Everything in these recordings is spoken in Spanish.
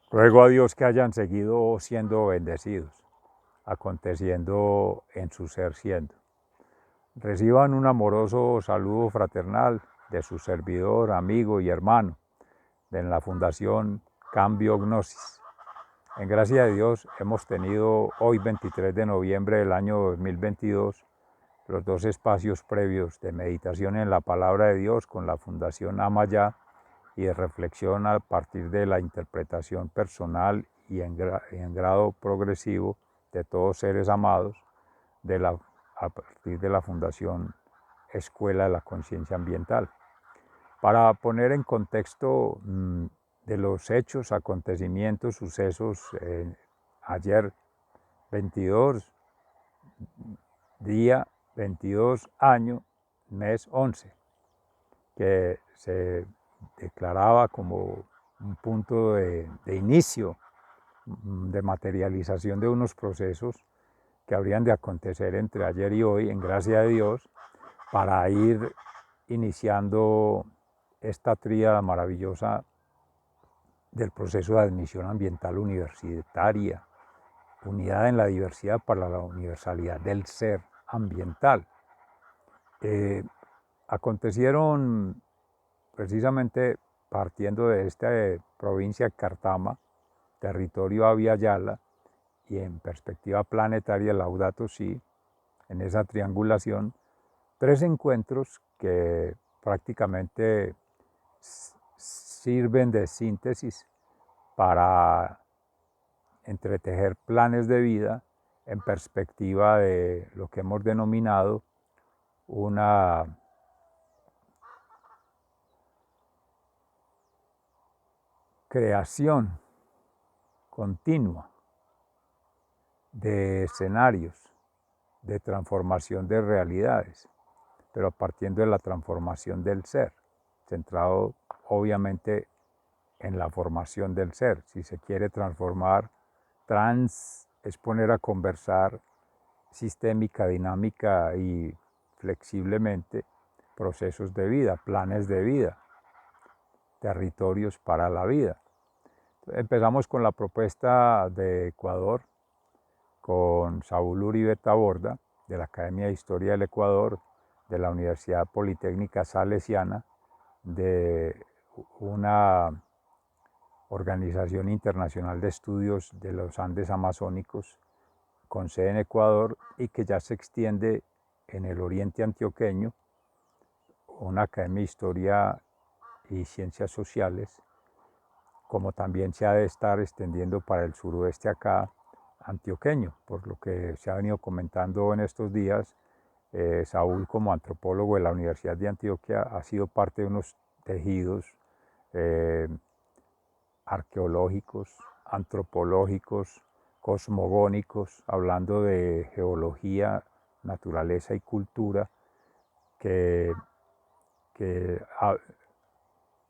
Ruego a Dios que hayan seguido siendo bendecidos, aconteciendo en su ser siendo. Reciban un amoroso saludo fraternal de su servidor, amigo y hermano de la Fundación Cambio Gnosis. En gracia de Dios hemos tenido hoy 23 de noviembre del año 2022 los dos espacios previos de meditación en la palabra de Dios con la Fundación Amayá y de reflexión a partir de la interpretación personal y en grado progresivo de todos seres amados a partir de la Fundación Escuela de la Conciencia Ambiental. Para poner en contexto de los hechos, acontecimientos, sucesos, ayer 22, día 22, año, mes 11, que se declaraba como un punto de inicio, de materialización de unos procesos que habrían de acontecer entre ayer y hoy, en gracia de Dios, para ir iniciando esta tríada maravillosa del proceso de admisión ambiental universitaria, unidad en la diversidad para la universalidad del ser ambiental. Acontecieron precisamente partiendo de esta provincia Cartama, territorio Abya Yala, y en perspectiva planetaria Laudato Si, en esa triangulación, 3 encuentros que prácticamente sirven de síntesis para entretejer planes de vida en perspectiva de lo que hemos denominado una creación continua de escenarios de transformación de realidades, pero partiendo de la transformación del ser, centrado obviamente en la formación del ser. Si se quiere transformar, es poner a conversar sistémica, dinámica y flexiblemente procesos de vida, planes de vida, territorios para la vida. Empezamos con la propuesta de Ecuador, con Saúl Uribe Taborda, de la Academia de Historia del Ecuador, de la Universidad Politécnica Salesiana, de una Organización Internacional de Estudios de los Andes Amazónicos, con sede en Ecuador y que ya se extiende en el oriente antioqueño, una Academia de Historia y Ciencias Sociales, como también se ha de estar extendiendo para el suroeste acá antioqueño, por lo que se ha venido comentando en estos días. Saúl, como antropólogo de la Universidad de Antioquia, ha sido parte de unos tejidos arqueológicos, antropológicos, cosmogónicos, hablando de geología, naturaleza y cultura, que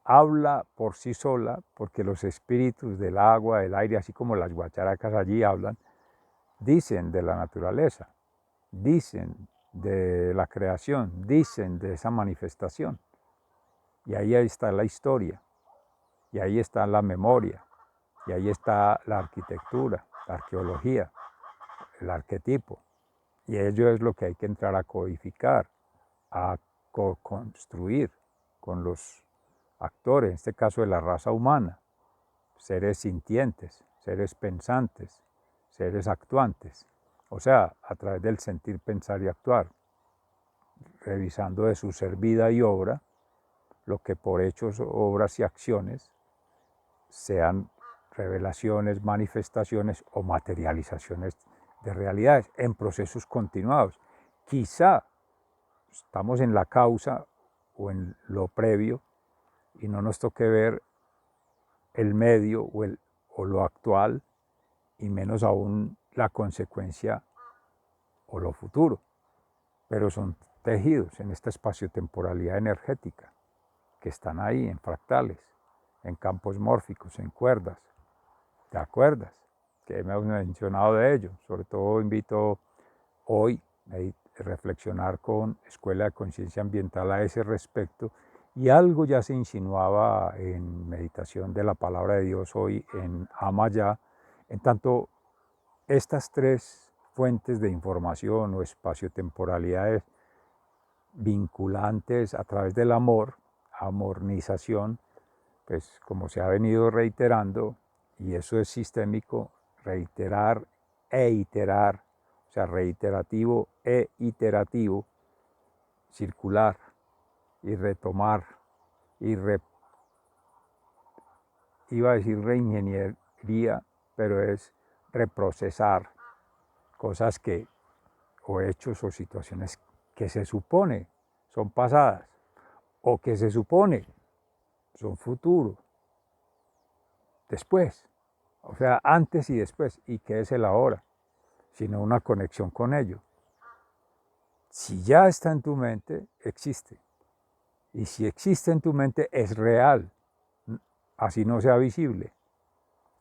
habla por sí sola, porque los espíritus del agua, del aire, así como las guacharacas allí hablan, dicen de la naturaleza, dicen de la creación, dicen de esa manifestación. Y ahí está la historia, y ahí está la memoria, y ahí está la arquitectura, la arqueología, el arquetipo. Y ello es lo que hay que entrar a codificar, a co-construir con los actores, en este caso de la raza humana, seres sintientes, seres pensantes, seres actuantes. O sea, a través del sentir, pensar y actuar, revisando de su ser, vida y obra, lo que por hechos, obras y acciones sean revelaciones, manifestaciones o materializaciones de realidades en procesos continuados. Quizá estamos en la causa o en lo previo y no nos toque ver el medio o lo actual y menos aún la consecuencia o lo futuro, pero son tejidos en esta espaciotemporalidad energética que están ahí en fractales, en campos mórficos, en cuerdas. ¿Te acuerdas? Que me has mencionado de ello. Sobre todo invito hoy a reflexionar con Escuela de Conciencia Ambiental a ese respecto Y algo ya se insinuaba en meditación de la palabra de Dios hoy en Amaya, en tanto estas tres fuentes de información o espaciotemporalidades vinculantes a través del amor, amornización, pues como se ha venido reiterando, y eso es sistémico, reiterar e iterar, o sea, reiterativo e iterativo, circular y retomar, y iba a decir reingeniería, pero es reprocesar cosas que, o hechos o situaciones que se supone son pasadas, o que se supone son futuros, después, o sea, antes y después, y que es el ahora, sino una conexión con ello. Si ya está en tu mente, existe. Y si existe en tu mente, es real, así no sea visible,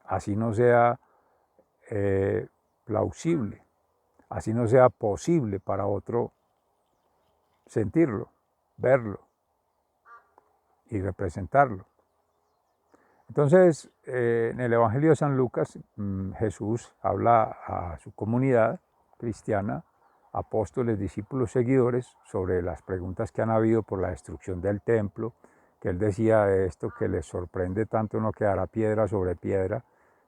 así no sea plausible, así no sea posible para otro sentirlo, verlo y representarlo. Entonces, en el Evangelio de San Lucas, Jesús habla a su comunidad cristiana, apóstoles, discípulos, seguidores, sobre las preguntas que han habido por la destrucción del templo, que él decía de esto que les sorprende tanto no quedará piedra sobre piedra,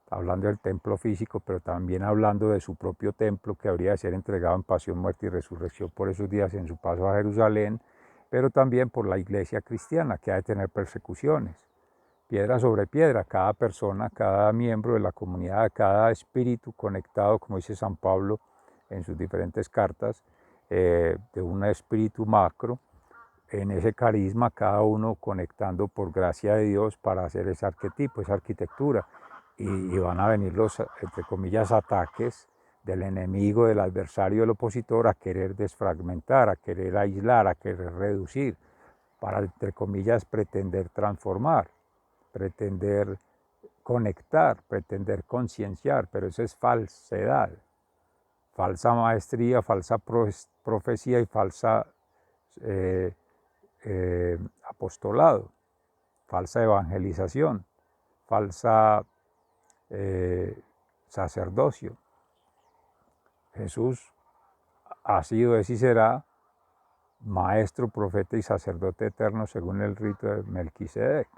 hablando del templo físico, pero también hablando de su propio templo que habría de ser entregado en pasión, muerte y resurrección por esos días en su paso a Jerusalén, pero también por la iglesia cristiana que ha de tener persecuciones. Piedra sobre piedra, cada persona, cada miembro de la comunidad, cada espíritu conectado, como dice San Pablo en sus diferentes cartas, de un espíritu macro, en ese carisma, cada uno conectando por gracia de Dios para hacer ese arquetipo, esa arquitectura. Y van a venir los, entre comillas, ataques del enemigo, del adversario, del opositor, a querer desfragmentar, a querer aislar, a querer reducir, para, entre comillas, pretender transformar, pretender conectar, pretender concienciar, pero eso es falsedad, falsa maestría, falsa profecía y falsa apostolado, falsa evangelización, falsa sacerdocio. Jesús ha sido, es y será maestro, profeta y sacerdote eterno según el rito de Melquisedec,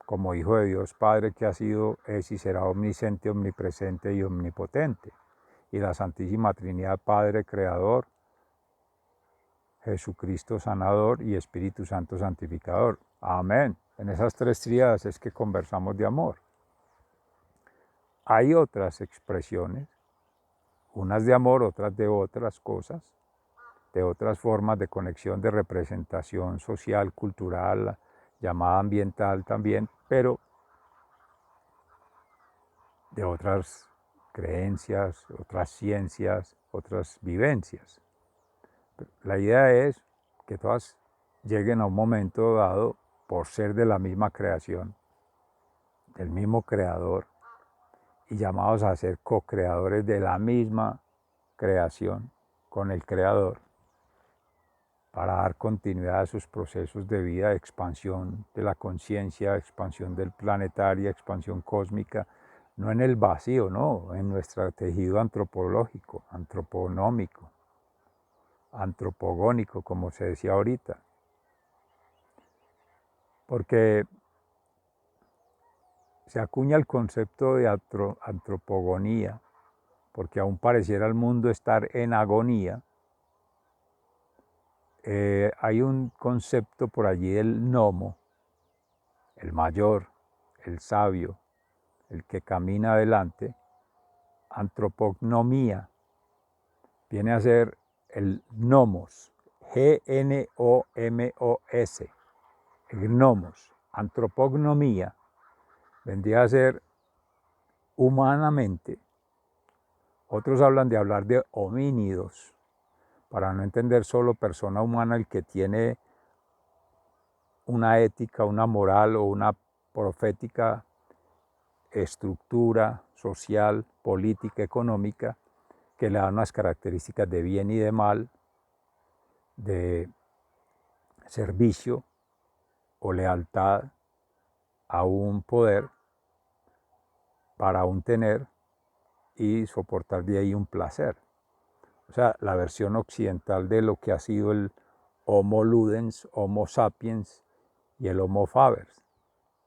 como Hijo de Dios Padre que ha sido, es y será omnisciente, omnipresente y omnipotente. Y la Santísima Trinidad, Padre Creador, Jesucristo Sanador y Espíritu Santo Santificador. Amén. En esas tres tríadas es que conversamos de amor. Hay otras expresiones, unas de amor, otras de otras cosas, de otras formas de conexión, de representación social, cultural, llamada ambiental también, pero de otras creencias, otras ciencias, otras vivencias. La idea es que todas lleguen a un momento dado por ser de la misma creación, del mismo creador, y llamados a ser co-creadores de la misma creación con el creador, para dar continuidad a sus procesos de vida, de expansión de la conciencia, expansión del planetaria, expansión cósmica, no en el vacío, no, en nuestro tejido antropológico, antroponómico, antropogónico, como se decía ahorita. Porque se acuña el concepto de antropogonía, porque aún pareciera el mundo estar en agonía. Hay un concepto por allí del nomo, el mayor, el sabio, el que camina adelante. Antropognomía viene a ser el nomos, G-N-O-M-O-S, gnomos. Antropognomía vendría a ser humanamente. Otros hablan de hablar de homínidos, para no entender solo persona humana el que tiene una ética, una moral o una profética estructura social, política, económica, que le dan unas características de bien y de mal, de servicio, o lealtad a un poder para un tener y soportar de ahí un placer. O sea, la versión occidental de lo que ha sido el Homo ludens, Homo sapiens y el Homo fabers,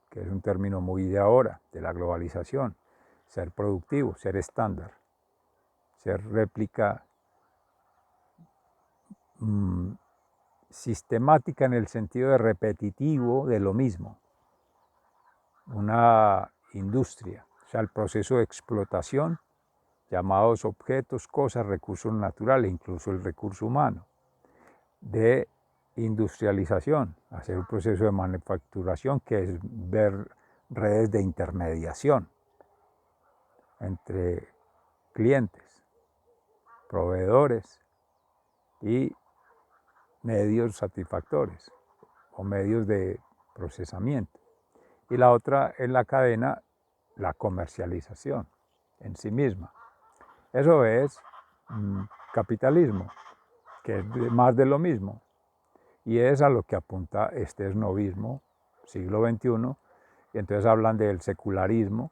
que es un término muy de ahora, de la globalización. Ser productivo, ser estándar, ser réplica sistemática en el sentido de repetitivo de lo mismo. Una industria, o sea, el proceso de explotación, llamados objetos, cosas, recursos naturales, incluso el recurso humano, de industrialización, hacer un proceso de manufacturación que es ver redes de intermediación entre clientes, proveedores y medios satisfactores o medios de procesamiento. Y la otra es la cadena, la comercialización en sí misma. Eso es capitalismo, que es más de lo mismo. Y es a lo que apunta este esnovismo, siglo XXI, y entonces hablan del secularismo,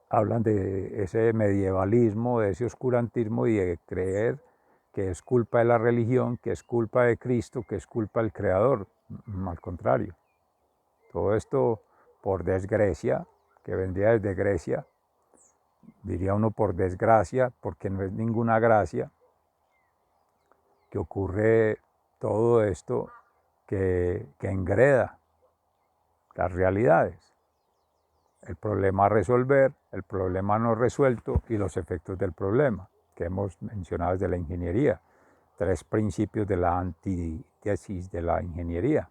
hablan de ese medievalismo, de ese oscurantismo y de creer que es culpa de la religión, que es culpa de Cristo, que es culpa del Creador. Al contrario, todo esto por desgracia, que vendría desde Grecia, diría uno por desgracia, porque no es ninguna gracia, que ocurre todo esto que engreda las realidades. El problema a resolver, el problema no resuelto y los efectos del problema, que hemos mencionado desde la ingeniería. 3 principios de la antítesis de la ingeniería.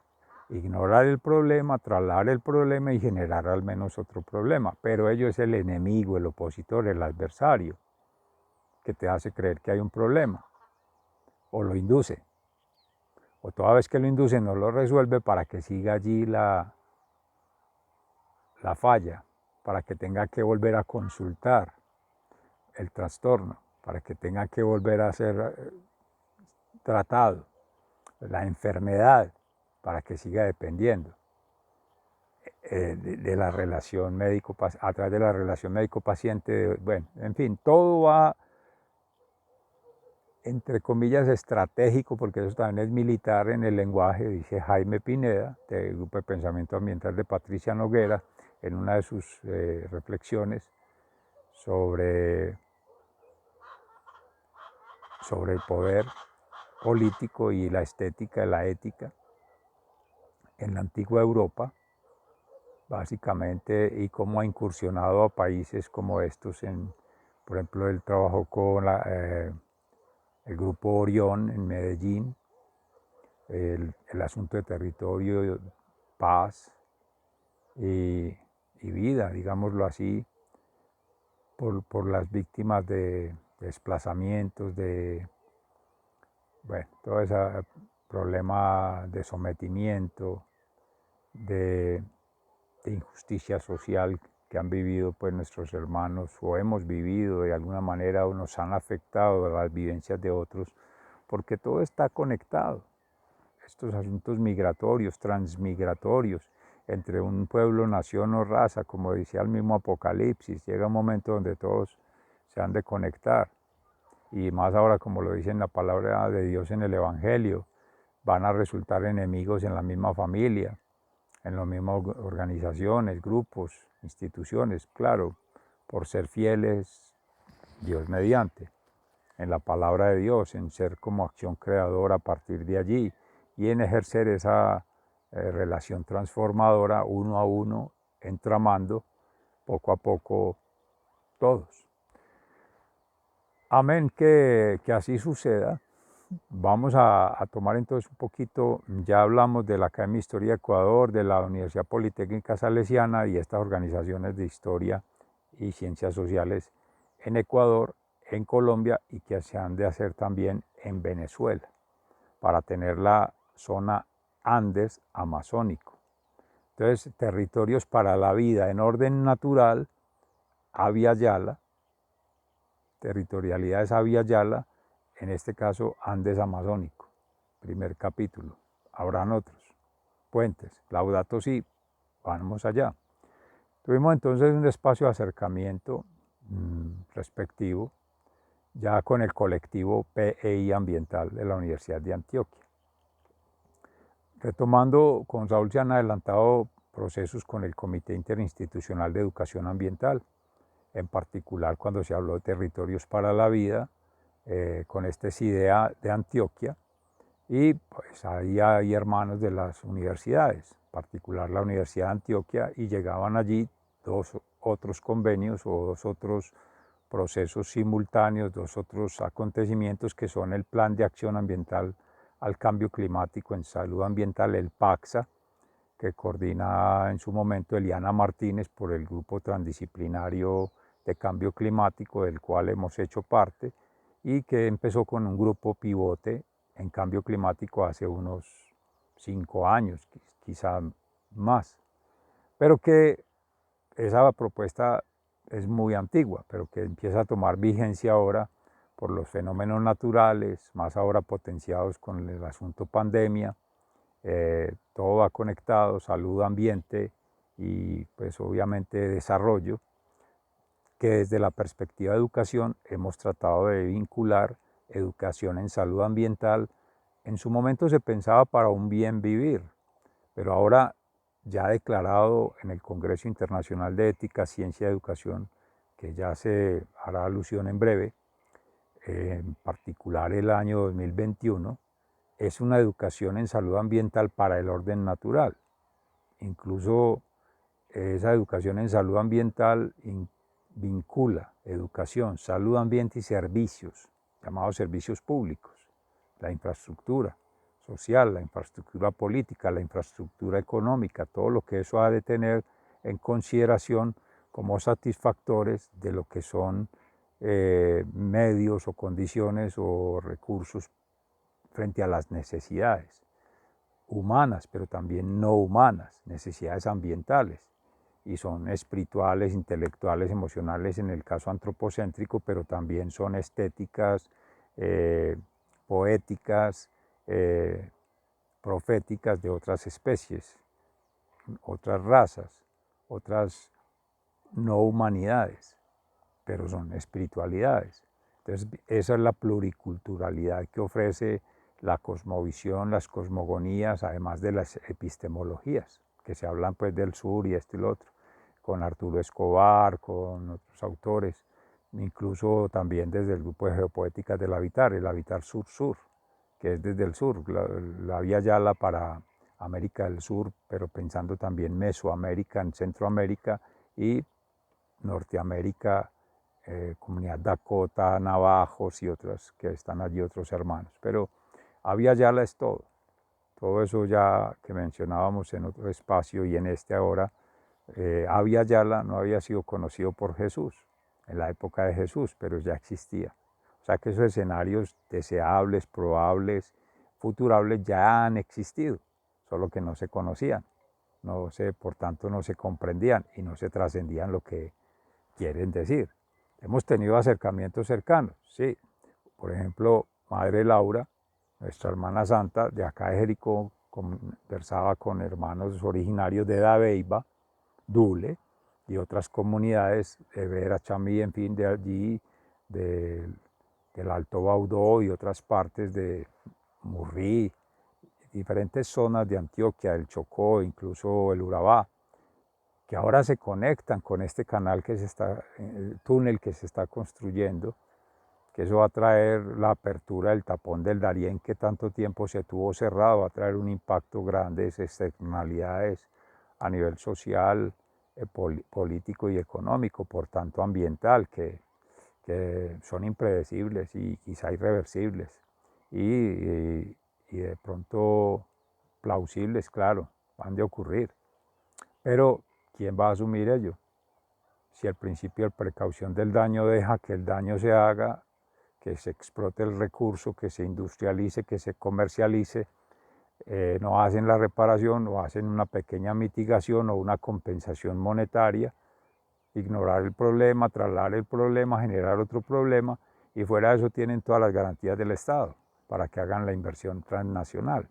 Ignorar el problema, trasladar el problema y generar al menos otro problema. Pero ello es el enemigo, el opositor, el adversario, que te hace creer que hay un problema, o lo induce. O toda vez que lo induce no lo resuelve para que siga allí la falla, para que tenga que volver a consultar el trastorno, para que tenga que volver a ser tratado, la enfermedad, para que siga dependiendo de la relación médico, a través de la relación médico-paciente. Bueno, en fin, todo va, entre comillas, estratégico, porque eso también es militar en el lenguaje, dice Jaime Pineda, del Grupo de Pensamiento Ambiental de Patricia Noguera, en una de sus reflexiones sobre el poder político y la estética, la ética en la antigua Europa, básicamente, y cómo ha incursionado a países como estos. Por ejemplo, él trabajó con el Grupo Orión en Medellín, el asunto de territorio, paz y vida, digámoslo así, por las víctimas de desplazamientos, bueno, todo ese problema de sometimiento, de injusticia social que han vivido pues nuestros hermanos, o hemos vivido de alguna manera, o nos han afectado las vivencias de otros, porque todo está conectado. Estos asuntos migratorios, transmigratorios, entre un pueblo, nación o raza, como decía el mismo Apocalipsis, llega un momento donde todos se han de conectar. Y más ahora, como lo dice en la palabra de Dios en el Evangelio, van a resultar enemigos en la misma familia, en las mismas organizaciones, grupos, instituciones, claro, por ser fieles, Dios mediante, en la palabra de Dios, en ser como acción creadora a partir de allí y en ejercer esa relación transformadora uno a uno, entramando poco a poco todos. Amén, que así suceda. Vamos a tomar entonces un poquito, ya hablamos de la Academia de Historia de Ecuador, de la Universidad Politécnica Salesiana y estas organizaciones de historia y ciencias sociales en Ecuador, en Colombia y que se han de hacer también en Venezuela, para tener la zona Andes amazónico. Entonces, territorios para la vida en orden natural, Abya Yala, territorialidades Abya Yala, en este caso Andes amazónico, primer capítulo. Habrán otros, puentes. Laudato Si, vamos allá. Tuvimos entonces un espacio de acercamiento respectivo, ya con el colectivo PEI Ambiental de la Universidad de Antioquia. Retomando, con Raúl se han adelantado procesos con el Comité Interinstitucional de Educación Ambiental, en particular cuando se habló de Territorios para la Vida, con este CIDEA de Antioquia, y pues ahí hay hermanos de las universidades, en particular la Universidad de Antioquia, y llegaban allí dos otros convenios o dos otros procesos simultáneos, dos otros acontecimientos que son el Plan de Acción Ambiental al Cambio Climático en Salud Ambiental, el PACSA, que coordina en su momento Eliana Martínez por el Grupo Transdisciplinario de Cambio Climático, del cual hemos hecho parte, y que empezó con un grupo pivote en cambio climático hace unos 5 años, quizá más, pero que esa propuesta es muy antigua, pero que empieza a tomar vigencia ahora por los fenómenos naturales, más ahora potenciados con el asunto pandemia. Todo va conectado, salud, ambiente y pues obviamente desarrollo, que desde la perspectiva de educación hemos tratado de vincular educación en salud ambiental. En su momento se pensaba para un bien vivir, pero ahora ya declarado en el Congreso Internacional de Ética, Ciencia y Educación, que ya se hará alusión en breve, en particular el año 2021, es una educación en salud ambiental para el orden natural. Incluso esa educación en salud ambiental vincula educación, salud, ambiente y servicios, llamados servicios públicos, la infraestructura social, la infraestructura política, la infraestructura económica, todo lo que eso ha de tener en consideración como satisfactores de lo que son medios o condiciones o recursos frente a las necesidades humanas, pero también no humanas, necesidades ambientales, y son espirituales, intelectuales, emocionales en el caso antropocéntrico, pero también son estéticas, poéticas, proféticas de otras especies, otras razas, otras no humanidades, pero son espiritualidades. Entonces, esa es la pluriculturalidad que ofrece la cosmovisión, las cosmogonías, además de las epistemologías, que se hablan pues del sur y esto y lo otro, con Arturo Escobar, con otros autores, incluso también desde el grupo de geopoéticas del Habitar, el Habitar Sur-Sur, que es desde el sur, la Vía Yala para América del Sur, pero pensando también Mesoamérica, en Centroamérica y Norteamérica, comunidad Dakota, Navajos y otras que están allí, otros hermanos. Pero Abya Yala es todo eso ya que mencionábamos en otro espacio y en este ahora. Abya Yala no había sido conocido por Jesús en la época de Jesús, pero ya existía. O sea que esos escenarios deseables, probables, futurables ya han existido, solo que no se conocían, por tanto no se comprendían y no se trascendían lo que quieren decir. Hemos tenido acercamientos cercanos, sí. Por ejemplo, Madre Laura, nuestra hermana santa de acá de Jericó, conversaba con hermanos originarios de Dabeiba, Dule y otras comunidades, de Vera, Chamí, en fin, de allí, del Alto Baudó y otras partes de Murrí, diferentes zonas de Antioquia, el Chocó, incluso el Urabá, que ahora se conectan con este canal el túnel que se está construyendo, que eso va a traer la apertura del tapón del Darién que tanto tiempo se tuvo cerrado, va a traer un impacto grande, externalidades a nivel social, político y económico, por tanto ambiental, que son impredecibles y quizá irreversibles, y de pronto plausibles, claro, van de ocurrir. Pero ¿quién va a asumir ello? Si el principio de precaución del daño deja que el daño se haga, que se explote el recurso, que se industrialice, que se comercialice, no hacen la reparación o hacen una pequeña mitigación o una compensación monetaria, ignorar el problema, trasladar el problema, generar otro problema, y fuera de eso tienen todas las garantías del Estado para que hagan la inversión transnacional.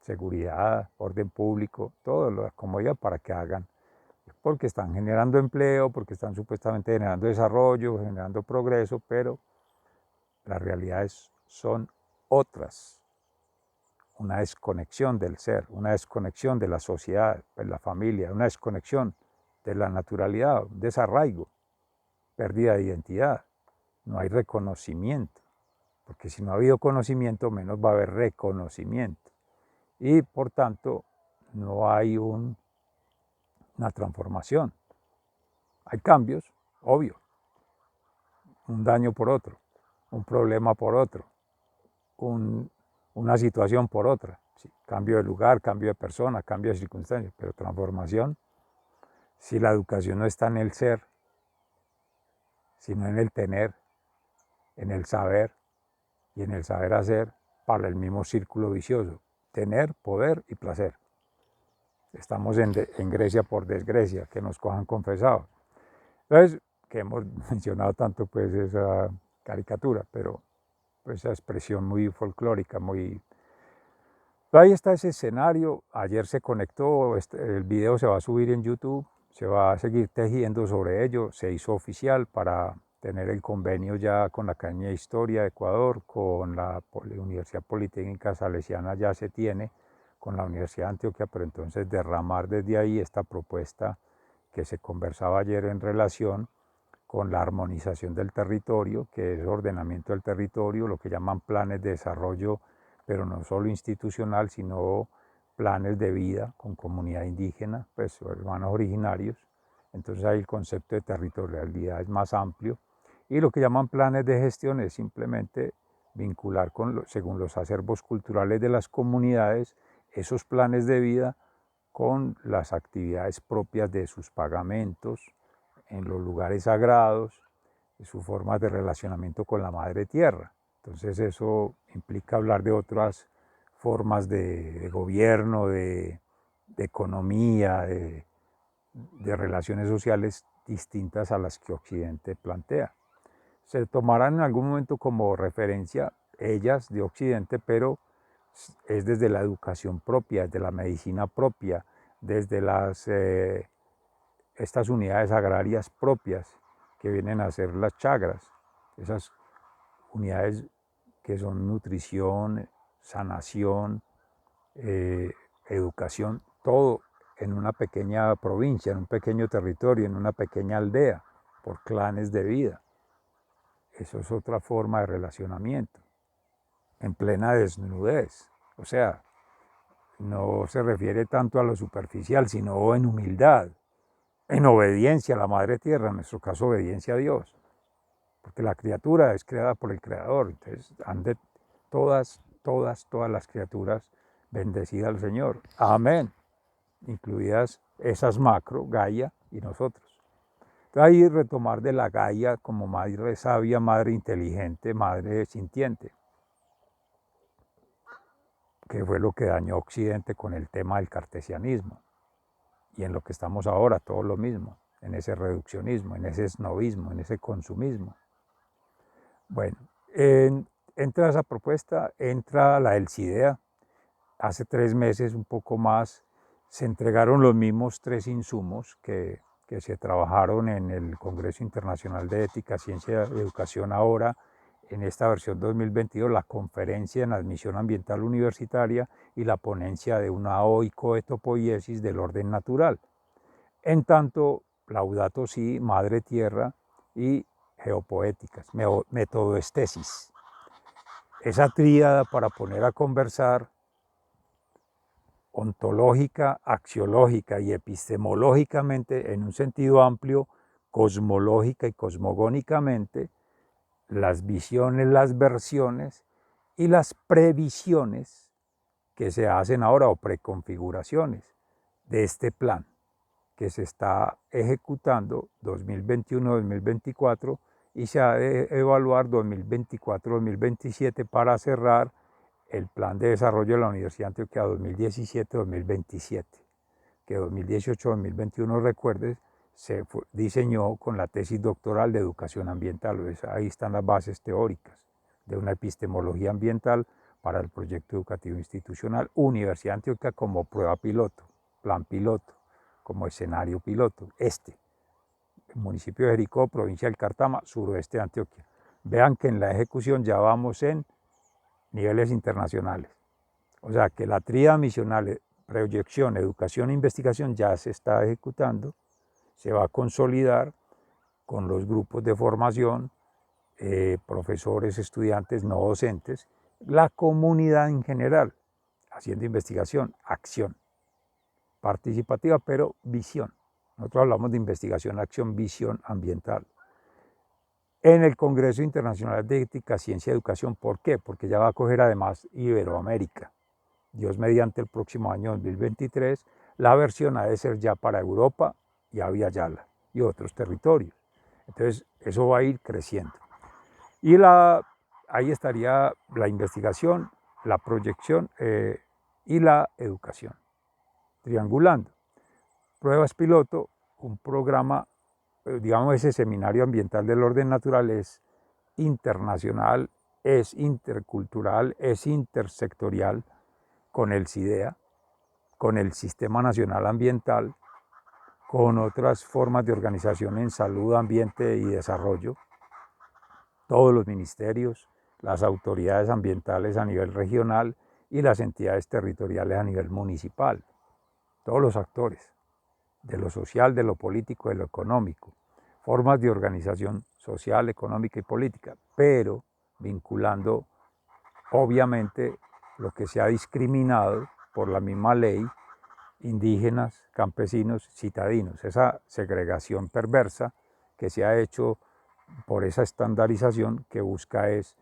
seguridad, orden público, todo lo comodidad para que hagan, porque están generando empleo, porque están supuestamente generando desarrollo, generando progreso, pero las realidades son otras. Una desconexión del ser, una desconexión de la sociedad, de la familia, una desconexión de la naturalidad, un desarraigo, pérdida de identidad. No hay reconocimiento, porque si no ha habido conocimiento, menos va a haber reconocimiento. Y por tanto, no hay una transformación. Hay cambios, obvio, un daño por otro, un problema por otro, una situación por otra. Sí, cambio de lugar, cambio de persona, cambio de circunstancias, pero transformación, si la educación no está en el ser, sino en el tener, en el saber y en el saber hacer, para el mismo círculo vicioso, tener, poder y placer. Estamos en Grecia por desgracia, que nos cojan confesados. Entonces, que hemos mencionado tanto pues esa caricatura, pero pues, esa expresión muy folclórica, muy... Ahí está ese escenario, ayer se conectó, el video se va a subir en YouTube, se va a seguir tejiendo sobre ello, se hizo oficial para tener el convenio ya con la Academia de Historia de Ecuador, con la Universidad Politécnica Salesiana ya se tiene, con la Universidad de Antioquia, pero entonces derramar desde ahí esta propuesta que se conversaba ayer en relación con la armonización del territorio, que es ordenamiento del territorio, lo que llaman planes de desarrollo, pero no solo institucional, sino planes de vida con comunidad indígena, pues hermanos originarios. Entonces ahí el concepto de territorialidad es más amplio. Y lo que llaman planes de gestión es simplemente vincular según los acervos culturales de las comunidades esos planes de vida con las actividades propias de sus pagamentos en los lugares sagrados, sus formas de relacionamiento con la madre tierra. Entonces eso implica hablar de otras formas de gobierno, de economía, de relaciones sociales distintas a las que Occidente plantea. Se tomarán en algún momento como referencia ellas de Occidente, pero es desde la educación propia, desde la medicina propia, desde estas unidades agrarias propias que vienen a ser las chagras, esas unidades que son nutrición, sanación, educación, todo en una pequeña provincia, en un pequeño territorio, en una pequeña aldea, por clanes de vida. Eso es otra forma de relacionamiento, en plena desnudez. O sea, no se refiere tanto a lo superficial, sino en humildad, en obediencia a la Madre Tierra, en nuestro caso obediencia a Dios, porque la criatura es creada por el Creador, entonces ande todas las criaturas bendecidas al Señor, amén, incluidas esas macro, Gaia y nosotros. Entonces ahí retomar de la Gaia como madre sabia, madre inteligente, madre sintiente, que fue lo que dañó Occidente con el tema del cartesianismo, y en lo que estamos ahora, todo lo mismo, en ese reduccionismo, en ese snobismo, en ese consumismo. Bueno, entra esa propuesta, entra la del CIDEA. Hace 3 meses, un poco más, se entregaron los mismos 3 insumos que se trabajaron en el Congreso Internacional de Ética, Ciencia y Educación ahora, en esta versión 2022, la conferencia en admisión ambiental universitaria y la ponencia de una oicoetopoiesis del orden natural. En tanto, Laudato Si, Madre Tierra y Geopoéticas, Metodoestesis. Esa tríada para poner a conversar ontológica, axiológica y epistemológicamente, en un sentido amplio, cosmológica y cosmogónicamente, las visiones, las versiones y las previsiones que se hacen ahora o preconfiguraciones de este plan que se está ejecutando 2021-2024 y se ha de evaluar 2024-2027 para cerrar el plan de desarrollo de la Universidad de Antioquia 2017-2027, que 2018-2021, recuerdes, se diseñó con la tesis doctoral de educación ambiental. Ahí están las bases teóricas de una epistemología ambiental para el proyecto educativo institucional, Universidad de Antioquia como prueba piloto, plan piloto, como escenario piloto, el municipio de Jericó, provincia del Cartama, suroeste de Antioquia. Vean que en la ejecución ya vamos en niveles internacionales. O sea que la tríada misional, proyección, educación e investigación ya se está ejecutando, se va a consolidar con los grupos de formación, profesores, estudiantes, no docentes, la comunidad en general, haciendo investigación, acción participativa, pero visión. Nosotros hablamos de investigación, acción, visión ambiental. En el Congreso Internacional de Ética, Ciencia y Educación, ¿por qué? Porque ya va a coger además Iberoamérica. Dios mediante el próximo año 2023, la versión ha de ser ya para Europa y Abya Yala y otros territorios. Entonces, eso va a ir creciendo. Y ahí estaría la investigación, la proyección y la educación, triangulando. Pruebas piloto, un programa, digamos, ese seminario ambiental del orden natural es internacional, es intercultural, es intersectorial con el CIDEA, con el Sistema Nacional Ambiental, con otras formas de organización en salud, ambiente y desarrollo, todos los ministerios, las autoridades ambientales a nivel regional y las entidades territoriales a nivel municipal, todos los actores, de lo social, de lo político, de lo económico, formas de organización social, económica y política, pero vinculando obviamente lo que se ha discriminado por la misma ley, indígenas, campesinos, citadinos, esa segregación perversa que se ha hecho por esa estandarización que busca es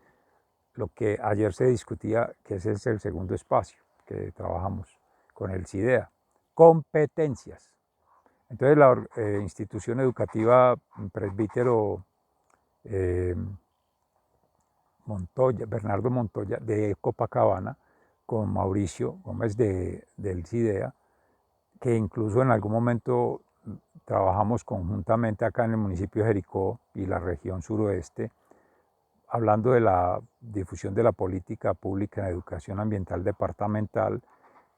lo que ayer se discutía, que ese es el segundo espacio que trabajamos con el CIDEA, competencias. Entonces la institución educativa Presbítero Montoya, Bernardo Montoya de Copacabana, con Mauricio Gómez del CIDEA, que incluso en algún momento trabajamos conjuntamente acá en el municipio de Jericó y la región suroeste, hablando de la difusión de la política pública en educación ambiental departamental,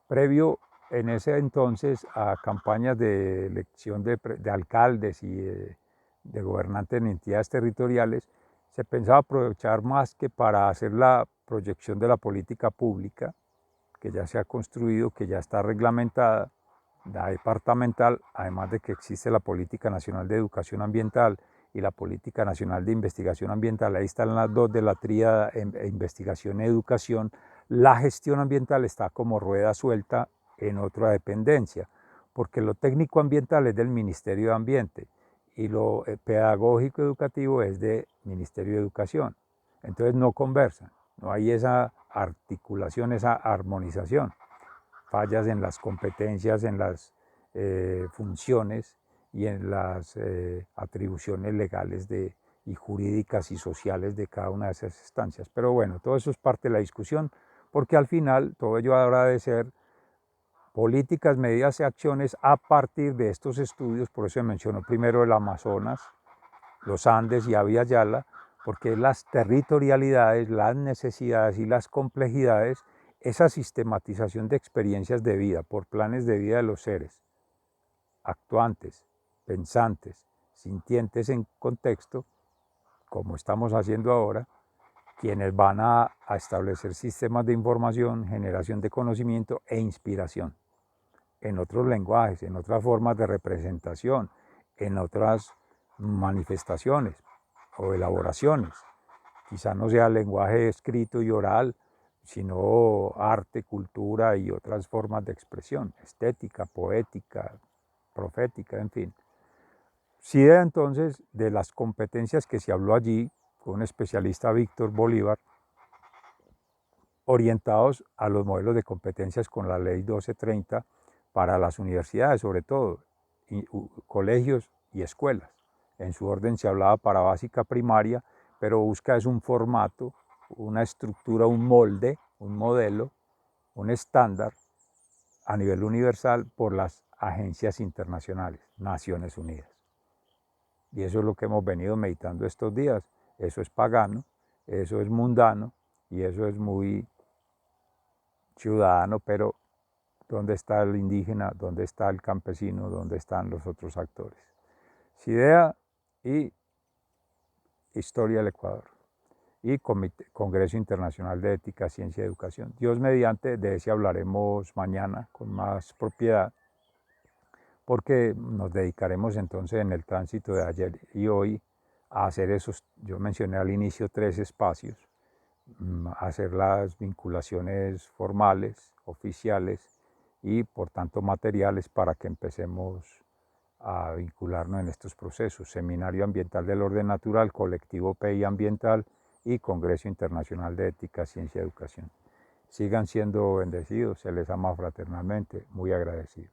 previo en ese entonces a campañas de elección de alcaldes y de gobernantes en entidades territoriales, se pensaba aprovechar más que para hacer la proyección de la política pública, que ya se ha construido, que ya está reglamentada, la departamental, además de que existe la Política Nacional de Educación Ambiental y la Política Nacional de Investigación Ambiental, ahí están las dos de la tríada investigación y educación. La gestión ambiental está como rueda suelta en otra dependencia, porque lo técnico ambiental es del Ministerio de Ambiente y lo pedagógico educativo es del Ministerio de Educación. Entonces no conversan, no hay esa articulación, esa armonización. Fallas en las competencias, en las funciones y en las atribuciones legales y jurídicas y sociales de cada una de esas instancias. Pero bueno, todo eso es parte de la discusión, porque al final todo ello habrá de ser políticas, medidas y acciones a partir de estos estudios. Por eso se mencionó primero el Amazonas, los Andes y Abya Yala, porque las territorialidades, las necesidades y las complejidades, esa sistematización de experiencias de vida por planes de vida de los seres, actuantes, pensantes, sintientes en contexto, como estamos haciendo ahora, quienes van a establecer sistemas de información, generación de conocimiento e inspiración en otros lenguajes, en otras formas de representación, en otras manifestaciones o elaboraciones. Quizá no sea lenguaje escrito y oral, sino arte, cultura y otras formas de expresión, estética, poética, profética, en fin. Sí, entonces, de las competencias que se habló allí, con un especialista, Víctor Bolívar, orientados a los modelos de competencias con la ley 1230 para las universidades, sobre todo, colegios y escuelas. En su orden se hablaba para básica primaria, pero busca es un formato, una estructura, un molde, un modelo, un estándar a nivel universal por las agencias internacionales, Naciones Unidas. Y eso es lo que hemos venido meditando estos días. Eso es pagano, eso es mundano y eso es muy ciudadano, pero ¿dónde está el indígena? ¿Dónde está el campesino? ¿Dónde están los otros actores? CIDEA y Historia del Ecuador y Congreso Internacional de Ética, Ciencia y Educación. Dios mediante, de ese hablaremos mañana con más propiedad, porque nos dedicaremos entonces en el tránsito de ayer y hoy a hacer esos, yo mencioné al inicio 3 espacios, hacer las vinculaciones formales, oficiales y por tanto materiales para que empecemos a vincularnos en estos procesos. Seminario Ambiental del Orden Natural, Colectivo PI Ambiental y Congreso Internacional de Ética, Ciencia y Educación. Sigan siendo bendecidos, se les ama fraternalmente, muy agradecido.